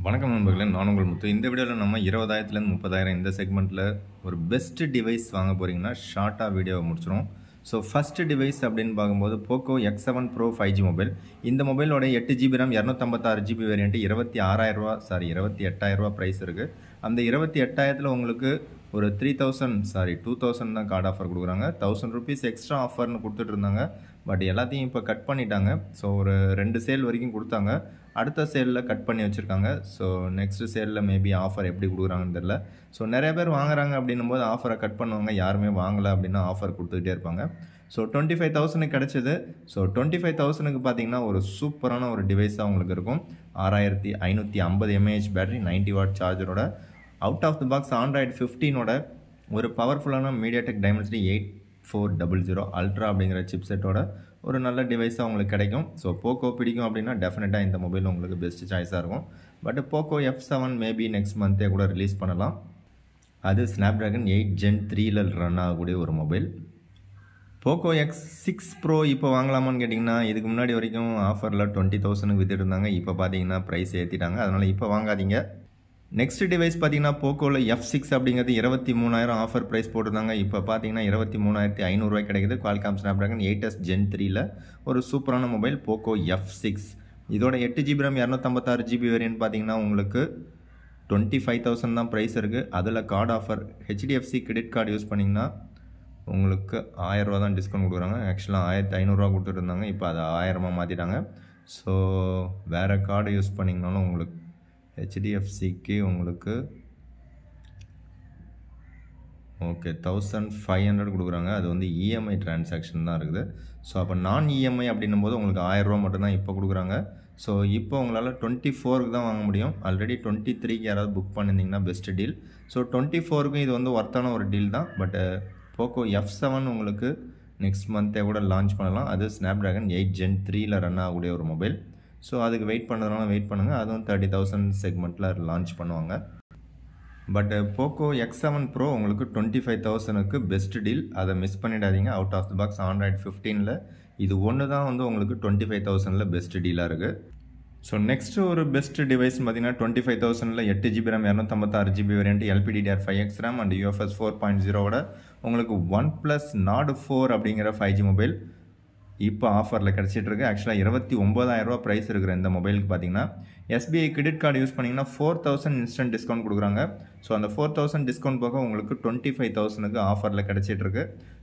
வணக்கம் நண்பர்களே, நான் உங்கள் முத்து. இந்த வீடியோவில் நம்ம 20,000லேருந்து 30,000 இந்த செக்மெண்ட்டில் ஒரு பெஸ்ட் டிவைஸ் வாங்க போகிறீங்கன்னா ஷார்ட்டாக வீடியோவை முடிச்சிடும். ஸோ ஃபஸ்ட்டு டிவைஸ் அப்படின்னு பார்க்கும்போது Poco X7 Pro 5G mobile. இந்த மொபைலோட 8GB RAM 256GB variant 28,000 price இருக்குது. அந்த 28,000 உங்களுக்கு ஒரு 2,000 தான் கார்டு ஆஃபர் கொடுக்குறாங்க. 1,000 rupees எக்ஸ்ட்ரா ஆஃபர்னு கொடுத்துட்டு இருந்தாங்க. பட் எல்லாத்தையும் இப்போ கட் பண்ணிட்டாங்க. ஸோ ஒரு 2 சேல் வரைக்கும் கொடுத்தாங்க. அடுத்த சேலில் கட் பண்ணி வச்சுருக்காங்க. ஸோ நெக்ஸ்ட் சேலில் மேபி ஆஃபர் எப்படி கொடுக்குறாங்கன்னு தெரில. ஸோ நிறைய பேர் வாங்குறாங்க அப்படின்னும் போது ஆஃபரை கட் பண்ணுவாங்க. யாருமே வாங்கலை அப்படின்னா ஆஃபர் கொடுத்துக்கிட்டே இருப்பாங்க. ஸோ 25,000 கிடச்சிது. ஸோ 25,000 பார்த்தீங்கன்னா ஒரு சூப்பரான ஒரு டிவைஸாக உங்களுக்கு இருக்கும். 6,550 mAh பேட்டரி, 90 வாட் சார்ஜரோட, out of the box Android 15ஓட ஒரு பவர்ஃபுல்லான மீடியாடெக் டைமென்சிட்டி 8400 அல்ட்ரா அப்படிங்கிற சிப்செட்டோட ஒரு நல்ல டிவைஸாக உங்களுக்கு கிடைக்கும். ஸோ போக்கோ பிடிக்கும் அப்படின்னா டெஃபினட்டாக இந்த மொபைல் உங்களுக்கு பெஸ்ட் சாய்ஸாக இருக்கும். But Poco F7 maybe next மந்த்தே கூட ரிலீஸ் பண்ணலாம். அது Snapdragon 8 Gen 3ல் ரன் ஆகக்கூடிய ஒரு மொபைல். போக்கோ X6 Pro இப்போ வாங்கலாமான்னு கேட்டிங்கன்னா இதுக்கு முன்னாடி வரைக்கும் ஆஃபரில் 20,000 வித்துட்டு இருந்தாங்க. இப்போ பார்த்தீங்கன்னா ப்ரைஸ் ஏற்றிட்டாங்க. அதனால் இப்போ வாங்காதீங்க. நெக்ஸ்ட் டிவைஸ் பார்த்தீங்கன்னா போக்கோவில் F6 அப்படிங்கிறது 23,000 ஆஃபர் ப்ரைஸ் போட்டிருந்தாங்க. இப்போ பார்த்தீங்கன்னா 23,500 கிடைக்குது. Qualcomm Snapdragon 8s Gen 3ல் ஒரு சூப்பரான மொபைல் போக்கோ F6. இதோட 8GB RAM 256GB வேரியன்ட் பார்த்தீங்கன்னா உங்களுக்கு 25,000 தான் ப்ரைஸ் இருக்குது. அதில் card offer HDFC credit card use பண்ணிங்கன்னா உங்களுக்கு 1000 தான் டிஸ்கவுண்ட் கொடுக்குறாங்க. ஆக்சுவலாக 1,500 கொடுத்துட்டு இருந்தாங்க. இப்போ அதை 1000 மாற்றிட்டாங்க. ஸோ வேறு கார்டு யூஸ் பண்ணிங்கனாலும் உங்களுக்கு HDFCக்கு உங்களுக்கு ஓகே 1,500 கொடுக்குறாங்க. அது வந்து இஎம்ஐ டிரான்சாக்ஷன் தான் இருக்குது. ஸோ அப்போ நான் இஎம்ஐ அப்படின்னும் போது உங்களுக்கு 1000 மட்டும்தான் இப்போ கொடுக்குறாங்க. ஸோ இப்போ உங்களால் 24க்கு தான் வாங்க முடியும். ஆல்ரெடி 23க்கு யாராவது புக் பண்ணியிருந்தீங்கன்னா பெஸ்ட் டீல். ஸோ 24க்கும் இது வந்து ஒர்த்தான ஒரு டீல் தான். பட் போக்கோ F7 உங்களுக்கு நெக்ஸ்ட் மந்த்தே கூட லான்ச் பண்ணலாம். அது Snapdragon 8 Gen 3ல் ரன் ஆகக்கூடிய ஒரு மொபைல். ஸோ அதுக்கு வெயிட் பண்ணுறதுனால வெயிட் பண்ணுங்கள். அதுவும் 30,000 செக்மெண்ட்டில் லான்ச் பண்ணுவாங்க. பட் போக்கோ X7 Pro உங்களுக்கு 25,000க்கு பெஸ்ட் டீல். அதை மிஸ் பண்ணிடாதீங்க. Out of the box Android 15ல் இது ஒன்று தான் வந்து உங்களுக்கு 25,000ல் பெஸ்ட் டீலாக இருக்குது. ஸோ நெக்ஸ்ட்டு ஒரு பெஸ்ட் டிவைஸ்னு பார்த்தீங்கன்னா 25,000ல் 8GB RAM 256GB variant, LPDDR5X RAM and UFS 4.0ஓட உங்களுக்கு OnePlus Nord 4 அப்படிங்கிற 5G மொபைல் இப்போ ஆஃபரில் கிடச்சிட்ருக்கு. ஆக்சுவலாக 29,000 ப்ரைஸ் இருக்கிற இந்த மொபைலுக்கு பார்த்தீங்கன்னா SBI கிரெடிட் கார்டு யூஸ் பண்ணிங்கன்னா 4,000 இன்ஸ்டன்ட் டிஸ்கவுண்ட் கொடுக்குறாங்க. ஸோ அந்த 4,000 டிஸ்கவுண்ட் போக உங்களுக்கு 25,000க்கு ஆஃபரில் கிடச்சிட்ருக்கு.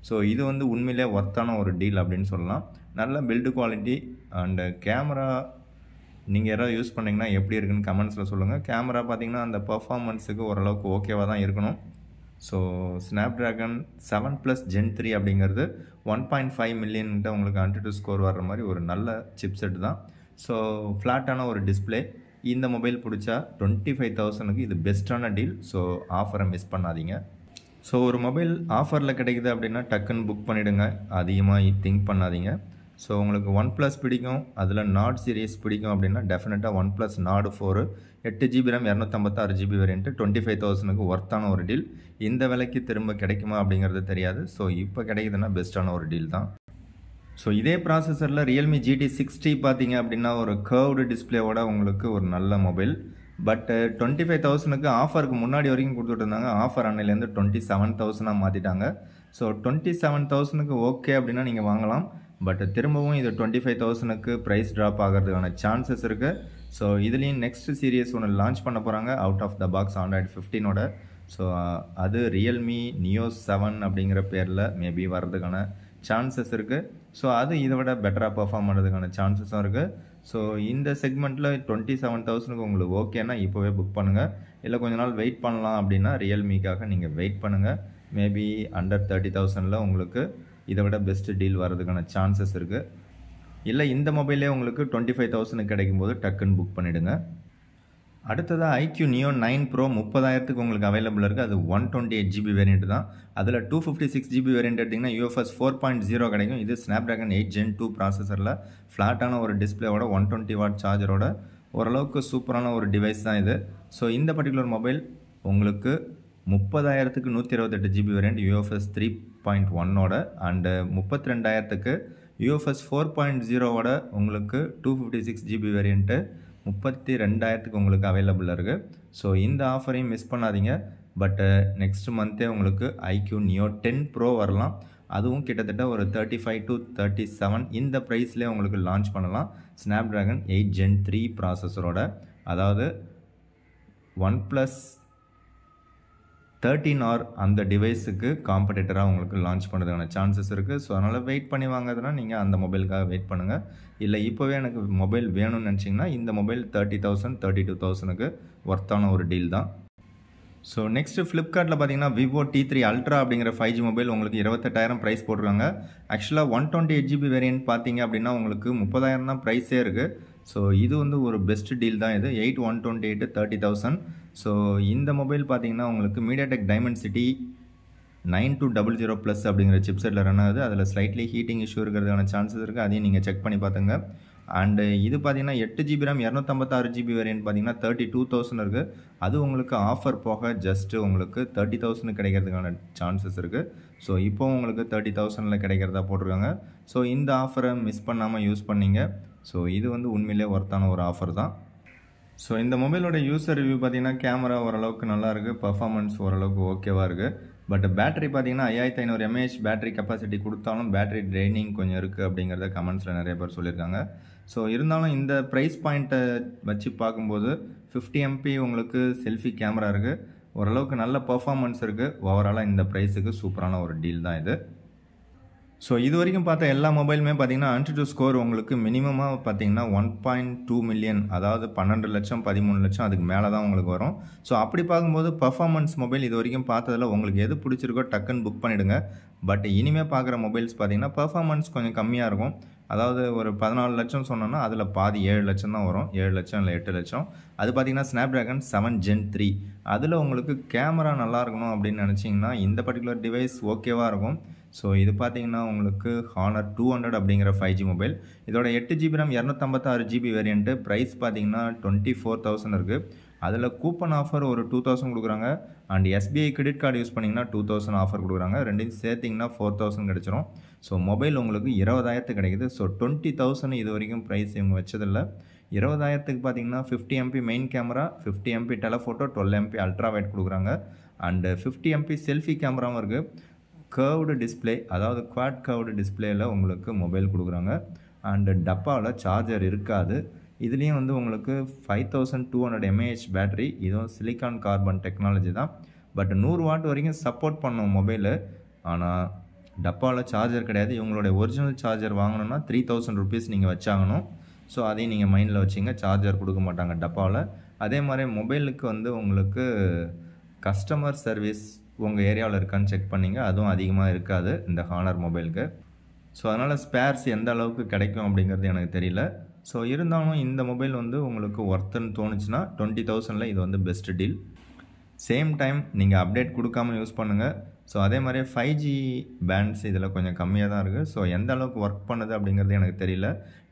ஸோ இது வந்து உண்மையிலே ஒர்த்தான ஒரு டீல் அப்படின்னு சொல்லலாம். நல்ல பில்டு குவாலிட்டி அண்டு கேமரா நீங்கள் யாராவது யூஸ் பண்ணிங்கன்னா எப்படி இருக்குன்னு கமெண்ட்ஸில் சொல்லுங்கள். கேமரா பார்த்தீங்கன்னா அந்த பர்ஃபார்மன்ஸுக்கு ஓரளவுக்கு ஓகேவாக தான் இருக்கணும். ஸோ Snapdragon 7+ Gen 3 அப்படிங்கிறது 1.5 மில்லியன்கிட்ட உங்களுக்கு AnTuTu ஸ்கோர் வர்ற மாதிரி ஒரு நல்ல சிப்செட் தான். ஸோ ஃப்ளாட்டான ஒரு டிஸ்பிளே. இந்த மொபைல் பிடிச்சா 25,000க்கு இது பெஸ்ட்டான டீல். ஸோ ஆஃபரை மிஸ் பண்ணாதீங்க. ஸோ ஒரு மொபைல் ஆஃபரில் கிடைக்குது அப்படின்னா டக்குன்னு புக் பண்ணிவிடுங்க. அதிகமாக திங்க் பண்ணாதீங்க. ஸோ உங்களுக்கு OnePlus பிடிக்கும், அதில் Nord சீரீஸ் பிடிக்கும் அப்படின்னா டெஃபினட்டாக OnePlus Nord 4 8GB RAM 256GB variant 25,000க்கு ஒர்த்தான ஒரு டீல். இந்த விலைக்கு திரும்ப கிடைக்குமா அப்படிங்கிறது தெரியாது. ஸோ இப்போ கிடைக்குதுன்னா பெஸ்ட்டான ஒரு டீல் தான். ஸோ இதே ப்ராசஸரில் Realme GT60 பார்த்தீங்க அப்படின்னா ஒரு கர்வ்டு டிஸ்பிளேவோட உங்களுக்கு ஒரு நல்ல மொபைல். பட் 25,000க்கு ஆஃபருக்கு முன்னாடி வரைக்கும் கொடுத்துட்டு இருந்தாங்க. ஆஃபர் அன்னையிலேருந்து 27,000 மாற்றிட்டாங்க. ஸோ 27,000க்கு ஓகே அப்படின்னா நீங்கள் வாங்கலாம். பட் திரும்பவும் இது 25,000க்கு ப்ரைஸ் ட்ராப் ஆகிறதுக்கான சான்சஸ் இருக்குது. ஸோ இதுலேயும் நெக்ஸ்ட் சீரியஸ் ஒன்று லான்ச் பண்ண போகிறாங்க out of the box Android 15ஓட. ஸோ அது Realme Neo 7 அப்படிங்கிற பேரில் மேபி வர்றதுக்கான சான்சஸ் இருக்குது. ஸோ அது இதை விட பெட்டராக பர்ஃபார்ம் பண்ணுறதுக்கான சான்சஸும் இருக்குது. ஸோ இந்த செக்மெண்ட்டில் 27,000க்கு உங்களுக்கு ஓகேன்னா இப்போவே புக் பண்ணுங்கள். இல்லை கொஞ்ச நாள் வெயிட் பண்ணலாம் அப்படின்னா Realmeக்காக நீங்கள் வெயிட் பண்ணுங்கள். மேபி அண்டர் 30,000ல் உங்களுக்கு இதை விட பெஸ்ட் டீல் வர்றதுக்கான சான்சஸ் இருக்குது. இல்லை இந்த மொபைலே உங்களுக்கு 25,000 கிடைக்கும்போது டக்குன்னு புக் பண்ணிவிடுங்க. அடுத்ததாக iQOO Neo 9 Pro 30,000க்கு உங்களுக்கு அவைலபிள் இருக்குது. அது 128GB வேரியண்ட் தான். அதில் 256GB வேரியண்ட் எடுத்திங்கன்னா UFS 4.0 கிடைக்கும். இது Snapdragon 8 Gen 2 ப்ராசஸரில் ஃப்ளாட்டான ஒரு டிஸ்பிளேவோட 120 வாட் சார்ஜரோட ஓரளவுக்கு சூப்பரான ஒரு டிவைஸ் தான் இது. ஸோ இந்த பர்டிகுலர் மொபைல் உங்களுக்கு 30,000க்கு 128GB வேரியண்ட் UFS 3.1ஓட அண்டு 32,000க்கு UFS 4.0ஓட உங்களுக்கு 256GB வேரியண்ட்டு 32,000க்கு உங்களுக்கு அவைலபிளாக இருக்குது. ஸோ இந்த ஆஃபரையும் மிஸ் பண்ணாதீங்க. பட் நெக்ஸ்ட் மந்த்தே உங்களுக்கு IQ Neo 10 Pro வரலாம். அதுவும் கிட்டத்தட்ட ஒரு 35 to 37 இந்த ப்ரைஸ்லேயே உங்களுக்கு லான்ச் பண்ணலாம். Snapdragon 8 Gen 3 ப்ராசஸரோட, அதாவது OnePlus 13R அந்த டிவைஸுக்கு காம்படிட்டராக உங்களுக்கு லான்ச் பண்ணுறதுக்கான சான்சஸ் இருக்குது. ஸோ அதனால் வெயிட் பண்ணி வாங்குறதுனா நீங்கள் அந்த மொபைலுக்காக வெயிட் பண்ணுங்கள். இல்லை இப்போவே எனக்கு மொபைல் வேணும்னு நினச்சிங்கன்னா இந்த மொபைல் 30,000 32,000க்கு ஒர்த்தான ஒரு டீல் தான். ஸோ நெக்ஸ்ட்டு ஃப்ளிப்கார்ட்டில் பார்த்தீங்கன்னா Vivo T3 Ultra அப்படிங்கிற 5G மொபைல் உங்களுக்கு 28,000 ப்ரைஸ் போட்டிருக்காங்க. ஆக்சுவலாக 128GB வேரியன்ட் பார்த்தீங்க அப்படின்னா உங்களுக்கு 30,000 தான் ப்ரைஸே இருக்குது. ஸோ இது வந்து ஒரு பெஸ்ட் டீல் தான் இது. 8,128 30,000. ஸோ இந்த மொபைல் பார்த்தீங்கன்னா உங்களுக்கு MediaTek Dimensity 9200+ அப்படிங்கிற சிப்செட்டில் ரன் ஆகுது. அதில் ஸ்லைட்லி ஹீட்டிங் இஷ்யூ இருக்கிறதுக்கான சான்சஸ் இருக்குது. அதையும் நீங்கள் செக் பண்ணி பார்த்துங்க. அண்டு இது பார்த்தீங்கன்னா 8GB RAM 256GB வேரியன்ட் பார்த்தீங்கன்னா 32,000 இருக்குது. அது உங்களுக்கு ஆஃபர் போக ஜஸ்ட்டு உங்களுக்கு 30,000 கிடைக்கிறதுக்கான சான்சஸ் இருக்குது. ஸோ இப்போ உங்களுக்கு 30,000 கிடைக்கிறதா போட்டிருக்காங்க. ஸோ இந்த ஆஃபரை மிஸ் பண்ணாமல் யூஸ் பண்ணிங்க. ஸோ இது வந்து உண்மையிலே ஒர்த்தான ஒரு ஆஃபர் தான். ஸோ இந்த மொபைலோட யூசர் ரிவ்யூ பார்த்தீங்கன்னா கேமரா ஓரளவுக்கு நல்லா இருக்குது, பர்ஃபார்மன்ஸ் ஓரளவுக்கு ஓகேவாக இருக்குது. பட் பேட்டரி பார்த்தீங்கன்னா 5500 mAh பேட்டரி கெப்பாசிட்டி கொடுத்தாலும் பேட்டரி ட்ரைனிங் கொஞ்சம் இருக்குது அப்படிங்கிறத கமெண்ட்ஸில் நிறைய பேர் சொல்லியிருக்காங்க. ஸோ இருந்தாலும் இந்த ப்ரைஸ் பாயிண்ட்டை வச்சு பார்க்கும்போது 50 MP உங்களுக்கு செல்ஃபி கேமரா இருக்குது, ஓரளவுக்கு நல்ல பர்ஃபார்மன்ஸ் இருக்குது. ஓவராலாக இந்த ப்ரைஸுக்கு சூப்பரான ஒரு டீல் தான் இது. ஸோ இது வரைக்கும் பார்த்த எல்லா மொபைலுமே பார்த்தீங்கன்னா AnTuTu ஸ்கோர் உங்களுக்கு மினிமமாக பார்த்தீங்கன்னா 1.2 மில்லியன், அதாவது 12 லட்சம் 13 லட்சம் அதுக்கு மேலே தான் உங்களுக்கு வரும். ஸோ அப்படி பார்க்கும்போது பர்ஃபார்மன்ஸ் மொபைல் இது வரைக்கும் பார்த்ததில் உங்களுக்கு எது பிடிச்சிருக்கோ டக்குன்னு புக் பண்ணிவிடுங்க. பட் இனிமேல் பார்க்குற மொபைல்ஸ் பார்த்தீங்கன்னா பர்ஃபார்மன்ஸ் கொஞ்சம் கம்மியாக இருக்கும். அதாவது ஒரு 14 லட்சம் சொன்னோன்னா அதில் பாதி 7 லட்சம் தான் வரும். 7 லட்சம் இல்லை 8 லட்சம். அது பார்த்தீங்கன்னா Snapdragon 7 Gen 3. அதில் உங்களுக்கு கேமரா நல்லா இருக்கணும் அப்படின்னு நினச்சிங்கன்னா இந்த பர்டிகுலர் டிவைஸ் ஓகேவாக இருக்கும். ஸோ இது பார்த்தீங்கன்னா உங்களுக்கு Honor 200 அப்படிங்கிற 5G மொபைல். இதோட 8GB RAM 256GB variant price பார்த்தீங்கன்னா 24,000 இருக்குது. அதில் கூப்பன் ஆஃபர் ஒரு 2,000 கொடுக்குறாங்க. And SBI credit card use பண்ணிங்கன்னா 2,000 ஆஃபர் கொடுக்குறாங்க. ரெண்டையும் சேர்த்திங்கன்னா 4,000 கிடச்சிரும். ஸோ மொபைல் உங்களுக்கு 20,000 கிடைக்குது. ஸோ 20,000 இது வரைக்கும் ப்ரைஸ் இவங்க வச்சதில்லை. 20,000க்கு பார்த்தீங்கன்னா 50 MP main camera, 50 MP telephoto, 12 MP ultra wide கொடுக்குறாங்க. அண்டு 50 MP செல்ஃபி கேமராவும் இருக்குது. கர்வ்டு டிஸ்பிளே, அதாவது குவாட் கர்வ்டு டிஸ்பிளேயில் உங்களுக்கு மொபைல் கொடுக்குறாங்க. அண்டு டப்பாவில் சார்ஜர் இருக்காது. இதுலேயும் வந்து உங்களுக்கு 5200 mAh பேட்டரி, இதுவும் சிலிக்கான் கார்பன் டெக்னாலஜி தான். பட் 100 வாட் வரைக்கும் சப்போர்ட் பண்ணும் மொபைலு. ஆனால் டப்பாவில் சார்ஜர் கிடையாது. இவங்களுடைய ஒரிஜினல் சார்ஜர் வாங்கணுன்னா 3000 rupees நீங்கள் வச்சாகணும். ஸோ அதையும் நீங்கள் மைண்டில் வச்சிங்க. சார்ஜர் கொடுக்க மாட்டாங்க டப்பாவில். அதே மாதிரி மொபைலுக்கு வந்து உங்களுக்கு கஸ்டமர் சர்வீஸ் உங்கள் ஏரியாவில் இருக்கான்னு செக் பண்ணிங்க. அதுவும் அதிகமாக இருக்காது இந்த ஹானர் மொபைலுக்கு. ஸோ அதனால் ஸ்பேர்ஸ் எந்த அளவுக்கு கிடைக்கும் அப்படிங்கிறது எனக்கு தெரியல. ஸோ இருந்தாலும் இந்த மொபைல் வந்து உங்களுக்கு ஒர்த்துன்னு தோணுச்சுன்னா 20,000ல் இது வந்து பெஸ்ட் டீல். சேம் டைம் நீங்கள் அப்டேட் கொடுக்காமல் யூஸ் பண்ணுங்கள். ஸோ அதே மாதிரி 5G பேண்ட்ஸ் இதில் கொஞ்சம் கம்மியாக தான் இருக்குது. ஸோ எந்த அளவுக்கு ஒர்க் பண்ணுது அப்படிங்கிறது எனக்கு தெரியல.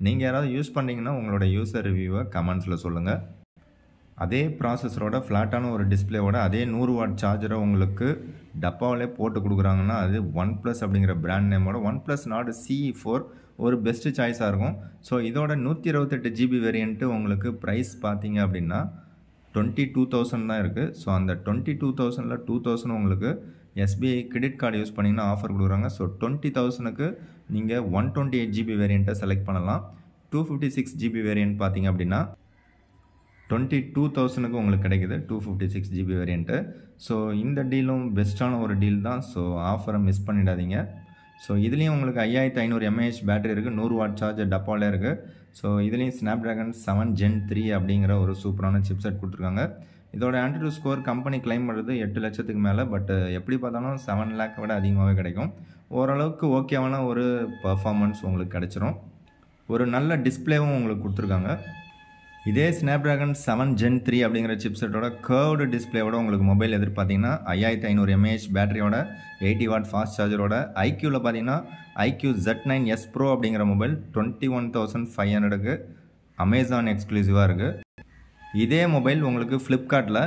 நீங்கள் யாராவது யூஸ் பண்ணிங்கன்னா உங்களோட யூசர் ரிவ்யூவை கமெண்ட்ஸில் சொல்லுங்கள். அதே ப்ராசஸரோட ஃப்ளாட்டான ஒரு டிஸ்பிளேவோட அதே 100 வாட் சார்ஜரை உங்களுக்கு டப்பாவிலே போட்டு கொடுக்குறாங்கன்னா அது OnePlus அப்படிங்கிற பிராண்ட் நேமோட OnePlus Nord CE4 ஒரு பெஸ்ட்டு சாய்ஸாக இருக்கும். ஸோ இதோட 128GB வேரியண்ட்டு உங்களுக்கு ப்ரைஸ் பார்த்தீங்க அப்படின்னா 22,000 தான் இருக்குது. ஸோ அந்த 22,000ல் 2,000 உங்களுக்கு SBI கிரெடிட் கார்டு யூஸ் பண்ணிங்கன்னா ஆஃபர் கொடுக்குறாங்க. ஸோ 20,000க்கு நீங்கள் 128GB வேரியண்ட்டை செலக்ட் பண்ணலாம். 256GB வேரியண்ட் பார்த்தீங்க அப்படின்னா 22,000க்கு உங்களுக்கு கிடைக்குது 256GB வேரியண்ட்டு. ஸோ இந்த டீலும் பெஸ்ட்டான ஒரு டீல் தான். ஸோ ஆஃபரை மிஸ் பண்ணிடாதீங்க. ஸோ இதுலேயும் உங்களுக்கு 5500 mAh பேட்டரி இருக்குது, 100 வாட் சார்ஜர் டப்பாவில் இருக்குது. ஸோ இதுலேயும் Snapdragon 7 Gen 3 அப்படிங்கிற ஒரு சூப்பரான சிப்செட் கொடுத்துருக்காங்க. இதோட AnTuTu ஸ்கோர் கம்பெனி கிளைம் பண்ணுறது 8 லட்சத்துக்கு மேலே. பட் எப்படி பார்த்தாலும் 7 lakh விட அதிகமாகவே கிடைக்கும். ஓரளவுக்கு ஓகேவான ஒரு பர்ஃபார்மன்ஸ் உங்களுக்கு கிடைச்சிரும். ஒரு நல்ல டிஸ்பிளேவும் உங்களுக்கு கொடுத்துருக்காங்க. இதே Snapdragon 7 Gen 3 அப்படிங்கிற சிப்செட்டோட கர்வ்டு டிஸ்பிளேவோட உங்களுக்கு மொபைல் எதிர்பார்த்தீங்கன்னா 5500 mAh பேட்டரியோட 80 வாட் ஃபாஸ்ட் சார்ஜரோட IQவில் பார்த்தீங்கன்னா IQ Z9s Pro அப்படிங்கிற மொபைல் 21,500க்கு அமேசான் எக்ஸ்க்ளூசிவாக இருக்குது. இதே மொபைல் உங்களுக்கு ஃப்ளிப்கார்ட்டில்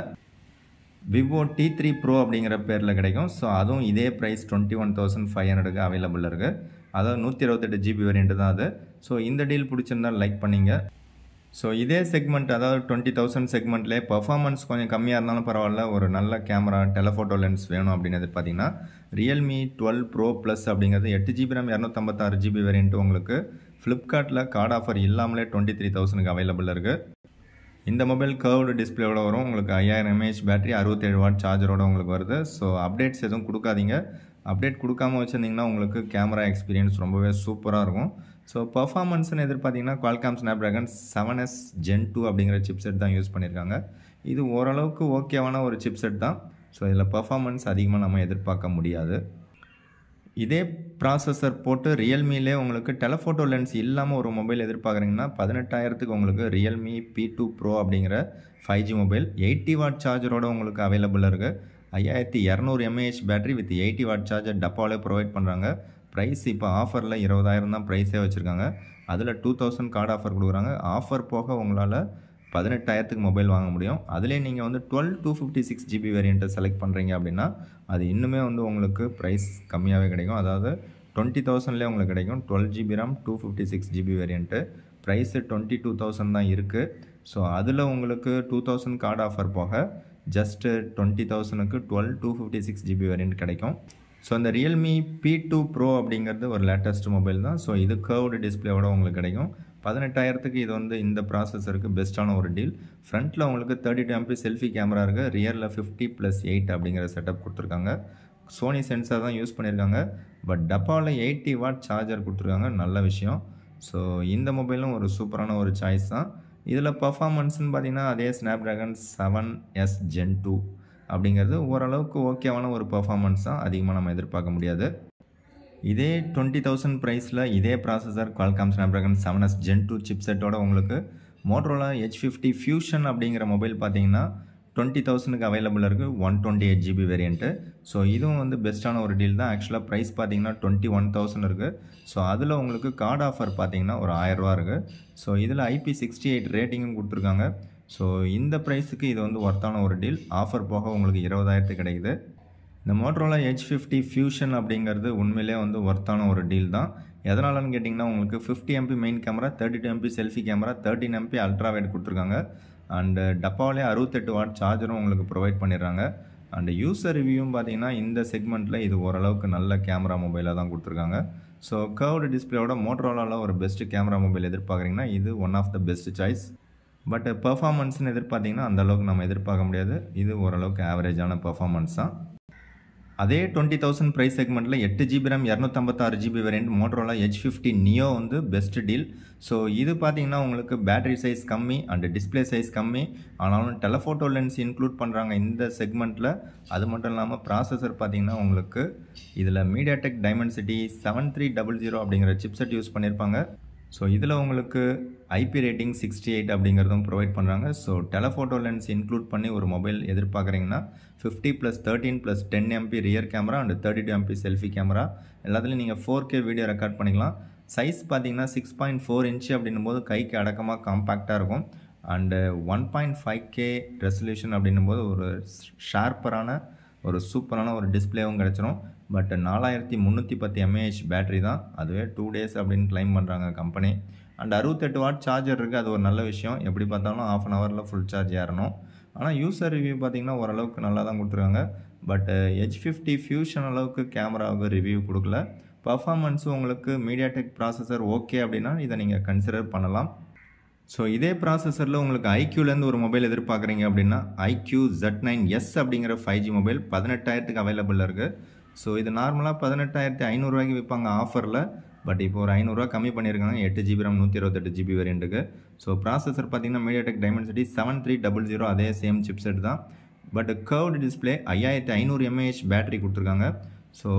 Vivo T3 Pro அப்படிங்கிற பேரில் கிடைக்கும். ஸோ அதுவும் இதே ப்ரைஸ் 21,500க்கு அவைலபிள் இருக்குது. அதாவது 128GB வேரியண்ட்டு தான் அது. ஸோ இந்த டீல் பிடிச்சிருந்தால் லைக் பண்ணிங்க. ஸோ இதே செக்மெண்ட் அதாவது 20,000 செக்மெண்ட்லேயே பர்ஃபார்மன்ஸ் கொஞ்சம் கம்மியாக இருந்தாலும் பரவாயில்ல, ஒரு நல்ல கேமரா டெலஃபோட்டோ லென்ஸ் வேணும் அப்படின்னு பார்த்தீங்கன்னா ரியல்மி 12 ப்ரோ ப்ளஸ் அப்படிங்கிறது 8GB RAM 256GB வேரியன்ட்டு உங்களுக்கு ஃப்ளிப்கார்ட்டில் கார்டு ஆஃபர் இல்லாமலே 23,000க்கு அவைலபிள் இருக்குது. இந்த மொபைல் கர்வ்டு டிஸ்பிளேயோட வரும், உங்களுக்கு 5000 mAh பேட்டரி 67 வாட் சார்ஜரோட உங்களுக்கு வருது. ஸோ அப்டேட்ஸ் எதுவும் கொடுக்காதீங்க. அப்டேட் கொடுக்காம வச்சுருந்தீங்கன்னா உங்களுக்கு கேமரா எக்ஸ்பீரியன்ஸ் ரொம்பவே சூப்பராக இருக்கும். ஸோ பர்ஃபார்மன்ஸ்னு எதிர்பார்த்தீங்கன்னா Qualcomm Snapdragon 7S Gen 2 அப்படிங்கிற சிப்செட் தான் யூஸ் பண்ணியிருக்காங்க. இது ஓரளவுக்கு ஓகேவான ஒரு சிப்செட் தான். ஸோ இதில் பர்ஃபார்மன்ஸ் அதிகமாக நம்ம எதிர்பார்க்க முடியாது. இதே ப்ராசஸர் போட்டு ரியல்மிலே உங்களுக்கு டெலஃபோட்டோ லென்ஸ் இல்லாமல் ஒரு மொபைல் எதிர்பார்க்குறீங்கன்னா 18,000க்கு உங்களுக்கு ரியல்மி P2 Pro அப்படிங்கிற 5G மொபைல் 80 வாட் சார்ஜரோட உங்களுக்கு அவைலபிளாக இருக்குது. 5200 mAh battery with 80 watt charger டப்பாவிலே ப்ரொவைட் பண்ணுறாங்க. ப்ரைஸ் இப்போ ஆஃபரில் 20,000 தான் ப்ரைஸே வச்சுருக்காங்க. அதில் 2000 கார்டு ஆஃபர் கொடுக்குறாங்க. ஆஃபர் போக உங்களால் 18,000க்கு மொபைல் வாங்க முடியும். அதிலே நீங்கள் வந்து 12/256GB வேரியண்ட்டை செலக்ட் பண்ணுறீங்க அப்படின்னா அது இன்னுமே வந்து உங்களுக்கு ப்ரைஸ் கம்மியாகவே கிடைக்கும். அதாவது 20,000லேயே உங்களுக்கு கிடைக்கும். 12GB RAM 256GB variant price 22,000 தான் இருக்குது. ஸோ அதில் உங்களுக்கு 2000 கார்டு ஆஃபர் போக ஜஸ்ட்டு 20,000க்கு 12/256GB வேரியண்ட் கிடைக்கும். ஸோ அந்த ரியல்மி P2 Pro அப்படிங்கிறது ஒரு லேட்டஸ்ட் மொபைல் தான். ஸோ இது கர்வ்டு டிஸ்பிளேயோட உங்களுக்கு கிடைக்கும். 18,000க்கு இது வந்து இந்த ப்ராசஸருக்கு பெஸ்ட்டான ஒரு டீல். ஃப்ரண்ட்டில் உங்களுக்கு 32MP செல்ஃபி கேமரா இருக்குது. ரியரில் 50+8 அப்படிங்கிற செட்டப் கொடுத்துருக்காங்க. சோனி சென்சார் தான் யூஸ் பண்ணியிருக்காங்க. பட் டப்பாவில் 80 வாட் சார்ஜர் கொடுத்துருக்காங்க, நல்ல விஷயம். ஸோ இந்த மொபைலும் ஒரு சூப்பரான ஒரு சாய்ஸ் தான். இதில் பர்ஃபார்மன்ஸ்னு பார்த்தீங்கன்னா அதே Snapdragon 7S Gen 2 அப்படிங்கிறது ஓரளவுக்கு ஓகேவான ஒரு பர்ஃபார்மன்ஸ் தான், அதிகமாக நம்ம எதிர்பார்க்க முடியாது. இதே 20,000 ப்ரைஸில் இதே processor Qualcomm Snapdragon 7S Gen 2 சிப்செட்டோட உங்களுக்கு Motorola H50 Fusion அப்படிங்கிற மொபைல் பார்த்தீங்கன்னா 20,000க்கு அவைலபிள் இருக்குது. 128GB variant. ஸோ இதுவும் வந்து பெஸ்ட்டான ஒரு டீல் தான். ஆக்சுவலாக ப்ரைஸ் பார்த்தீங்கன்னா 21,000 இருக்குது. ஸோ அதில் உங்களுக்கு கார்டு ஆஃபர் பார்த்தீங்கன்னா ஒரு 1000 ரூபா இருக்குது. ஸோ இதில் IP68 ரேட்டிங்கும் கொடுத்துருக்காங்க. ஸோ இந்த ப்ரைஸுக்கு இது வந்து ஒர்த்தான ஒரு டீல். ஆஃபர் போக உங்களுக்கு 20,000 கிடைக்குது. இந்த Motorola H50 Fusion அப்படிங்கிறது உண்மையிலே வந்து ஒர்த்தான ஒரு டீல் தான். எதனாலன்னு கேட்டிங்கன்னா உங்களுக்கு 50MP main camera, 32MP selfie camera, 13MP ultra wide கொடுத்துருக்காங்க. அண்டு டப்பாவிலே 68 வாட் சார்ஜரும் உங்களுக்கு ப்ரொவைட் பண்ணிடுறாங்க. அண்டு யூசர் ரிவ்யூவும் பார்த்தீங்கன்னா இந்த செக்மெண்ட்டில் இது ஓரளவுக்கு நல்ல கேமரா மொபைலாக தான் கொடுத்துருக்காங்க. ஸோ கர்வ்டு டிஸ்பிளேயோட மோட்டரோலாவில் ஒரு பெஸ்ட்டு கேமரா மொபைல் எதிர்பார்க்குறீங்கன்னா இது one of the best choice. But பர்ஃபார்மன்ஸ்னு எதிர்பார்த்திங்கன்னா அந்தளவுக்கு நம்ம எதிர்பார்க்க முடியாது. இது ஓரளவுக்கு ஆவரேஜான பர்ஃபார்மன்ஸ் தான். அதே 20,000 ப்ரைஸ் செக்மெண்ட்டில் 8GB RAM 256GB variant Motorola H50 Neo வந்து பெஸ்ட் டீல். ஸோ இது பார்த்தீங்கன்னா உங்களுக்கு பேட்டரி சைஸ் கம்மி அண்டு டிஸ்பிளே சைஸ் கம்மி, ஆனாலும் டெலஃபோட்டோ லென்ஸ் இன்க்ளூட் பண்ணுறாங்க இந்த செக்மெண்ட்டில். அது மட்டும் இல்லாமல் ப்ராசஸர் பார்த்தீங்கன்னா உங்களுக்கு இதில் MediaTek Dimensity 7300 அப்படிங்கிற சிப்செட் யூஸ் பண்ணியிருப்பாங்க. ஸோ இதில் உங்களுக்கு IP ரேட்டிங் 68 அப்படிங்கிறதும் ப்ரொவைட் பண்ணுறாங்க. ஸோ டெலஃபோட்டோ லென்ஸ் இன்க்ளூட் பண்ணி ஒரு மொபைல் எதிர்பார்க்குறீங்கன்னா 50+13+10MP rear camera and 32MP selfie camera எல்லாத்துலேயும் நீங்கள் 4K வீடியோ ரெக்கார்ட் பண்ணிக்கலாம். சைஸ் பார்த்தீங்கன்னா 6.4 இன்ச்சு அப்படின்னும் போது கைக்கு அடக்கமாக காம்பேக்டாக இருக்கும். அண்டு 1.5K ரெசல்யூஷன் அப்படின்னும் போது ஒரு ஷார்ப்பரான ஒரு சூப்பரான ஒரு டிஸ்பிளேவும் கிடச்சிரும். பட் 4310 mAh பேட்டரி தான், அதுவே 2 days அப்படின்னு கிளைம் பண்ணுறாங்க கம்பெனி. அண்ட் 68 வாட் சார்ஜர் இருக்குது, அது ஒரு நல்ல விஷயம். எப்படி பார்த்தாலும் ½ ஹவரில் ஃபுல் சார்ஜ் ஏறணும். ஆனால் யூசர் ரிவ்யூ பார்த்திங்கன்னா ஓரளவுக்கு நல்லா தான் கொடுத்துருக்காங்க. பட் H50 Fusion அளவுக்கு கேமராவுக்கு ரிவ்யூ கொடுக்கல. பர்ஃபார்மன்ஸும் உங்களுக்கு MediaTek ப்ராசஸர் ஓகே அப்படின்னா இதை நீங்கள் கன்சிடர் பண்ணலாம். ஸோ இதே ப்ராசஸரில் உங்களுக்கு ஐக்யூலேருந்து ஒரு மொபைல் எதிர்பார்க்குறீங்க அப்படின்னா IQ Z9S அப்படிங்கிற 5G மொபைல் 18,000க்கு அவைலபிள் இருக்குது. ஸோ இது நார்மலாக 18,500 விற்பாங்க ஆஃபரில். பட் இப்போ ஒரு 500 கம்மி பண்ணியிருக்காங்க 8GB RAM 128GB வேரியண்ட்டுக்கு. ஸோ ப்ராசஸர் பார்த்தீங்கன்னா MediaTek Dimensity 7300 அதே சேம் சிப்செட் தான். But curved display 5500 mAh battery கொடுத்துருக்காங்க. ஸோ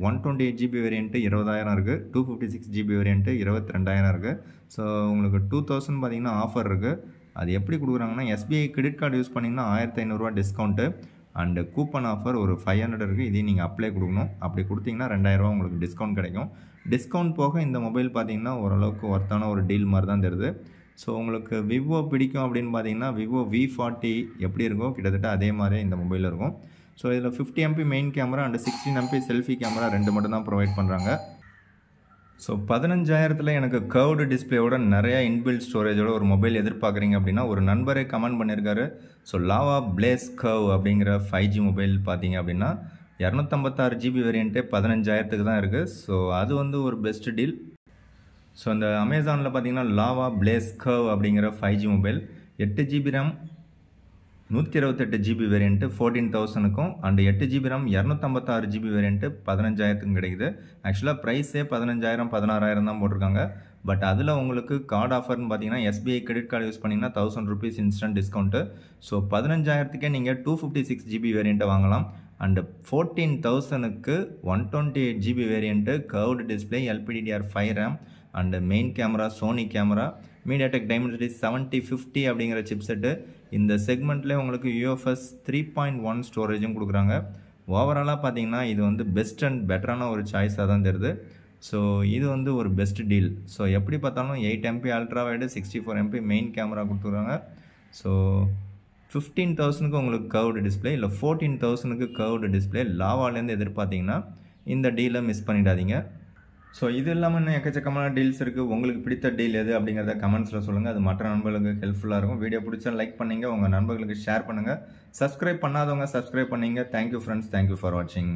128GB வேரியண்ட்டு 20,000 இருக்குது, 256GB வேரியண்ட்டு 22,000 இருக்குது. ஸோ உங்களுக்கு 2000 பார்த்தீங்கன்னா ஆஃபர் இருக்குது. அது எப்படி கொடுக்குறாங்கன்னா SBI கிரெடிட் கார்டு யூஸ் பண்ணிங்கன்னா 1500 டிஸ்கவுண்ட்டு அண்டு கூப்பன் ஆஃபர் ஒரு 500 இருக்குது. இதையும் நீங்கள் அப்ளை கொடுக்கணும். அப்படி கொடுத்தீங்கன்னா 2000 உங்களுக்கு டிஸ்கவுண்ட் கிடைக்கும். டிஸ்கவுண்ட் போக இந்த மொபைல் பார்த்தீங்கன்னா ஓரளவுக்கு ஒர்த்தான ஒரு டீல் மாதிரி தான் தருது. ஸோ உங்களுக்கு விவோ பிடிக்கும் அப்படின்னு பார்த்தீங்கன்னா விவோ V40 எப்படி இருக்கோ கிட்டத்தட்ட அதே மாதிரி இந்த மொபைலில் இருக்கும். ஸோ இதில் 50MP main camera and 16MP selfie camera 2 மட்டும் தான் ப்ரொவைட் பண்ணுறாங்க. ஸோ 15,000 எனக்கு கர்வ்டு டிஸ்பிளேயோட நிறையா இன்பில்ட் ஸ்டோரேஜோட ஒரு மொபைல் எதிர்பார்க்குறீங்க அப்படின்னா ஒரு நண்பரே கமெண்ட் பண்ணியிருக்காரு. ஸோ லாவா பிளேஸ் கர்வ் அப்படிங்கிற 5G மொபைல் பார்த்தீங்க அப்படின்னா 256 GB வேரியண்ட்டே 15,000 தான் இருக்குது. ஸோ அது வந்து ஒரு பெஸ்ட் டீல். ஸோ அந்த அமேசானில் பார்த்தீங்கன்னா லாவா பிளேஸ் கர்வ் அப்படிங்கிற 5G mobile 8 GB RAM 128 GB variant 14,000க்கும் and 8 GB RAM 256 GB variant 15,000க்கும் கிடைக்குது. ஆக்சுவலாக ப்ரைஸே 15,000 16,000 தான் போட்டிருக்காங்க. பட் அதில் உங்களுக்கு கார்டு ஆஃபர்னு பார்த்தீங்கன்னா SBI கிரெடிட் கார்டு யூஸ் பண்ணிங்கன்னா ₹1,000 இன்ஸ்டன்ட் டிஸ்கவுண்ட்டு. ஸோ 15,000க்கே நீங்கள் 256 GB வேரியண்ட்டை வாங்கலாம். அண்டு 14,000க்கு 128 GB variant curved display LPDDR5 RAM and main camera Sony camera MediaTek Dimensity 7050 அப்படிங்கிற சிப்செட்டு. இந்த செக்மெண்ட்லேயே உங்களுக்கு UFS 3.1 ஸ்டோரேஜும் கொடுக்குறாங்க. ஓவராலாக பார்த்தீங்கன்னா இது வந்து பெஸ்ட் அண்ட் பெட்டரான ஒரு சாய்ஸாக தான் தெரியுது. ஸோ இது வந்து ஒரு பெஸ்ட் டீல். ஸோ எப்படி பார்த்தாலும் 8 MP ultra wide 64 MP main camera கொடுத்துருக்காங்க. ஸோ 15,000க்கு உங்களுக்கு கர்வ்டு டிஸ்பிளே இல்லை 14,000க்கு கர்வ்டு டிஸ்பிளே லாவாலேருந்து எதிர்பார்த்தீங்கன்னா இந்த டீலை மிஸ் பண்ணிடாதீங்க. ஸோ இது இல்லாமல் இன்னும் எக்கச்சக்கமான டீல்ஸ் இருக்குது. உங்களுக்கு பிடித்த டீல் எது அப்படிங்கிறத கமெண்ட்ஸில் சொல்லுங்கள். அது மற்ற நண்பர்களுக்கு ஹெல்ப்ஃபுல்லாக இருக்கும். வீடியோ பிடிச்சா லைக் பண்ணுங்கள், உங்கள் நண்பர்களுக்கு ஷேர் பண்ணுங்கள். சப்ஸ்கிரைப் பண்ணாதவங்க சப்ஸ்கிரைப் பண்ணிங்க. தேங்க்யூ ஃப்ரெண்ட்ஸ், தேங்க்யூ ஃபார் வாட்சிங்.